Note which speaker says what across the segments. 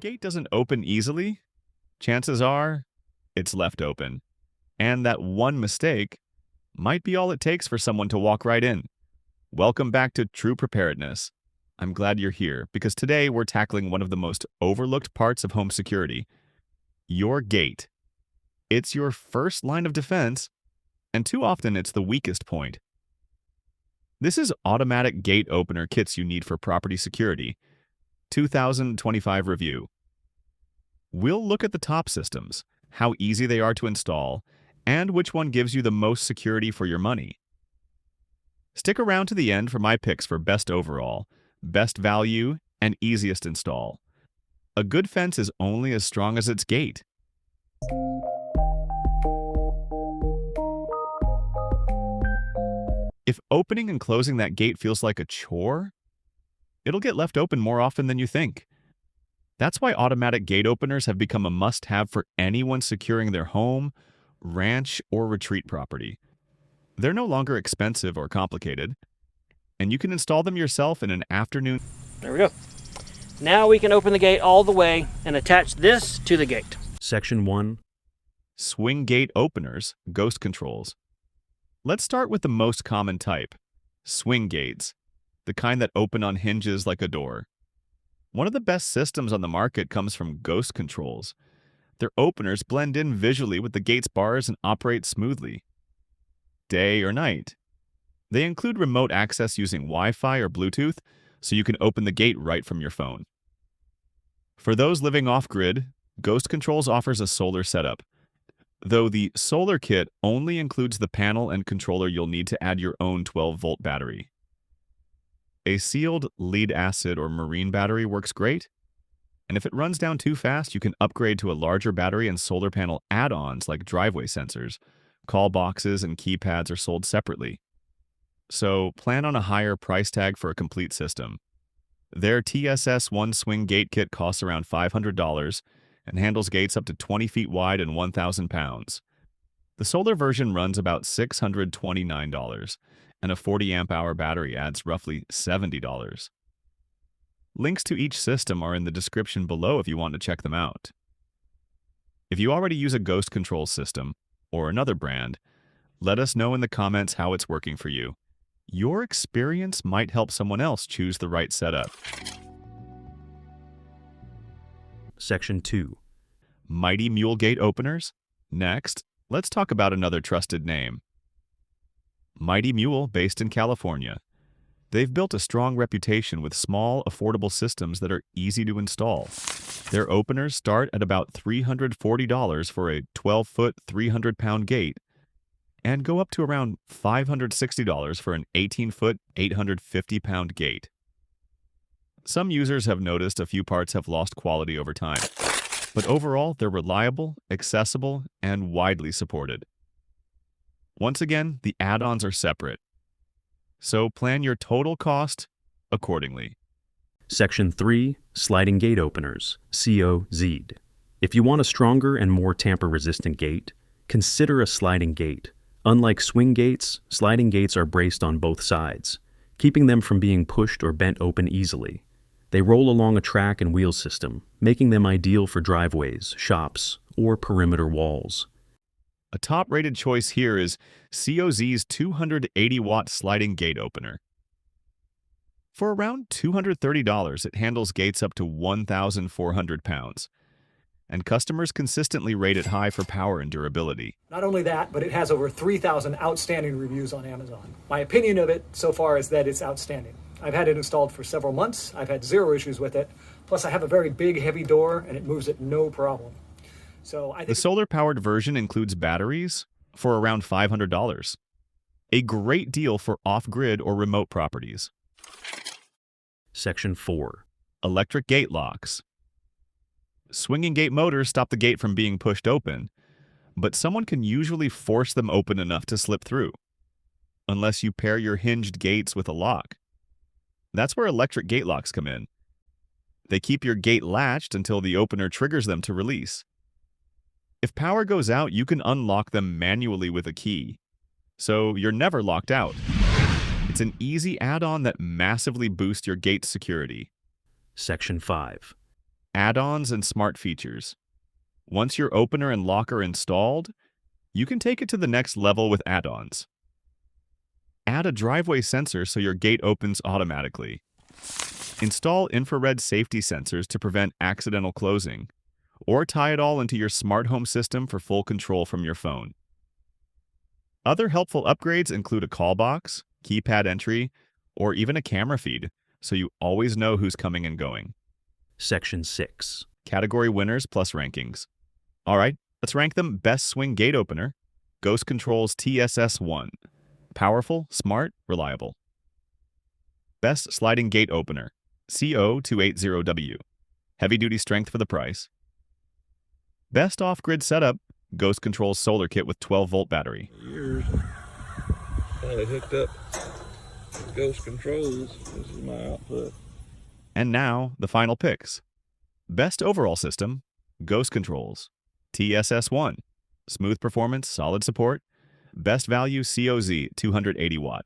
Speaker 1: gate doesn't open easily, chances are it's left open. And that one mistake might be all it takes for someone to walk right in. Welcome back to True Preparedness. I'm glad you're here because today we're tackling one of the most overlooked parts of home security, your gate. It's your first line of defense, and too often it's the weakest point. This is automatic gate opener kits you need for property security. 2025 review. We'll look at the top systems, how easy they are to install, and which one gives you the most security for your money. Stick around to the end for my picks for best overall, best value, and easiest install. A good fence is only as strong as its gate. If opening and closing that gate feels like a chore, it'll get left open more often than you think. That's why automatic gate openers have become a must-have for anyone securing their home, ranch, or retreat property. They're no longer expensive or complicated, and you can install them yourself in an afternoon.
Speaker 2: There we go. Now we can open the gate all the way and attach this to the gate.
Speaker 3: Section 1.
Speaker 1: Swing gate openers, ghost controls. Let's start with the most common type, swing gates, the kind that open on hinges like a door. One of the best systems on the market comes from ghost controls. Their openers blend in visually with the gate's bars and operate smoothly. Day or night. They include remote access using Wi-Fi or Bluetooth, so you can open the gate right from your phone. For those living off-grid, Ghost Controls offers a solar setup, though the solar kit only includes the panel and controller you'll need to add your own 12-volt battery. A sealed lead-acid or marine battery works great, and if it runs down too fast, you can upgrade to a larger battery, and solar panel add-ons like driveway sensors, call boxes, and keypads are sold separately. So plan on a higher price tag for a complete system. Their TSS-1 swing gate kit costs around $500 and handles gates up to 20 feet wide and 1,000 pounds. The solar version runs about $629, and a 40 amp-hour battery adds roughly $70. Links to each system are in the description below if you want to check them out. If you already use a Ghost Control system, or another brand, let us know in the comments how it's working for you. Your experience might help someone else choose the right setup.
Speaker 3: Section 2.
Speaker 1: Mighty Mule gate openers. Next, let's talk about another trusted name. Mighty Mule, based in California. They've built a strong reputation with small, affordable systems that are easy to install. Their openers start at about $340 for a 12-foot, 300-pound gate, and go up to around $560 for an 18-foot, 850-pound gate. Some users have noticed a few parts have lost quality over time, but overall they're reliable, accessible, and widely supported. Once again, the add-ons are separate, so plan your total cost accordingly.
Speaker 3: Section 3. Sliding gate openers, COZ'd. If you want a stronger and more tamper-resistant gate, consider a sliding gate. Unlike swing gates, sliding gates are braced on both sides, keeping them from being pushed or bent open easily. They roll along a track and wheel system, making them ideal for driveways, shops, or perimeter walls.
Speaker 1: A top-rated choice here is COZ's 280-watt sliding gate opener. For around $230, it handles gates up to 1,400 pounds, and customers consistently rate it high for power and durability.
Speaker 4: Not only that, but it has over 3,000 outstanding reviews on Amazon. My opinion of it so far is that it's outstanding. I've had it installed for several months. I've had zero issues with it. Plus, I have a very big, heavy door, and it moves it no problem. So I think
Speaker 1: the solar-powered version includes batteries for around $500. A great deal for off-grid or remote properties.
Speaker 3: Section 4.
Speaker 1: Electric gate locks. Swinging gate motors stop the gate from being pushed open, but someone can usually force them open enough to slip through, unless you pair your hinged gates with a lock. That's where electric gate locks come in. They keep your gate latched until the opener triggers them to release. If power goes out, you can unlock them manually with a key, so you're never locked out. It's an easy add-on that massively boosts your gate security.
Speaker 3: Section 5.
Speaker 1: Add-ons and smart features. Once your opener and lock are installed, you can take it to the next level with add-ons. Add a driveway sensor so your gate opens automatically. Install infrared safety sensors to prevent accidental closing, or tie it all into your smart home system for full control from your phone. Other helpful upgrades include a call box, keypad entry, or even a camera feed, so you always know who's coming and going.
Speaker 3: Section 6.
Speaker 1: Category winners plus rankings. All right, let's rank them. Best swing gate opener, Ghost Control's TSS1. Powerful, smart, reliable. Best sliding gate opener, CO280W. Heavy-duty strength for the price. Best off-grid setup, Ghost Control's solar kit with 12-volt battery.
Speaker 5: Years, finally hooked up with Ghost Controls. This is my output.
Speaker 1: And now, the final picks. Best overall system, Ghost Controls. TSS1. Smooth performance, solid support. Best value, COZ, 280 watt.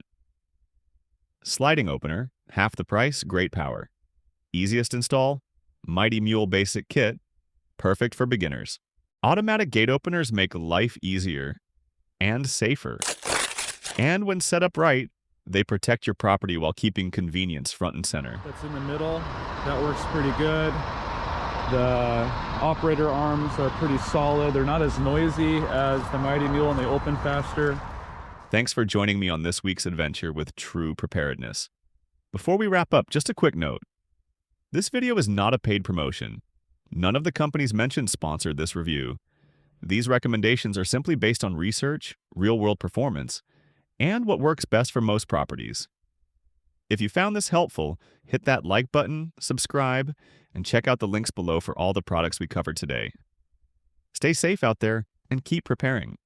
Speaker 1: Sliding opener, half the price, great power. Easiest install, Mighty Mule basic kit, perfect for beginners. Automatic gate openers make life easier and safer. And when set up right, they protect your property while keeping convenience front and center.
Speaker 6: That's in the middle, that works pretty good. The operator arms are pretty solid. They're not as noisy as the Mighty Mule and they open faster.
Speaker 1: Thanks for joining me on this week's adventure with true preparedness. Before we wrap up, just a quick note. This video is not a paid promotion. None of the companies mentioned sponsored this review. These recommendations are simply based on research, real-world performance, and what works best for most properties. If you found this helpful, hit that like button, subscribe, and check out the links below for all the products we covered today. Stay safe out there and keep preparing.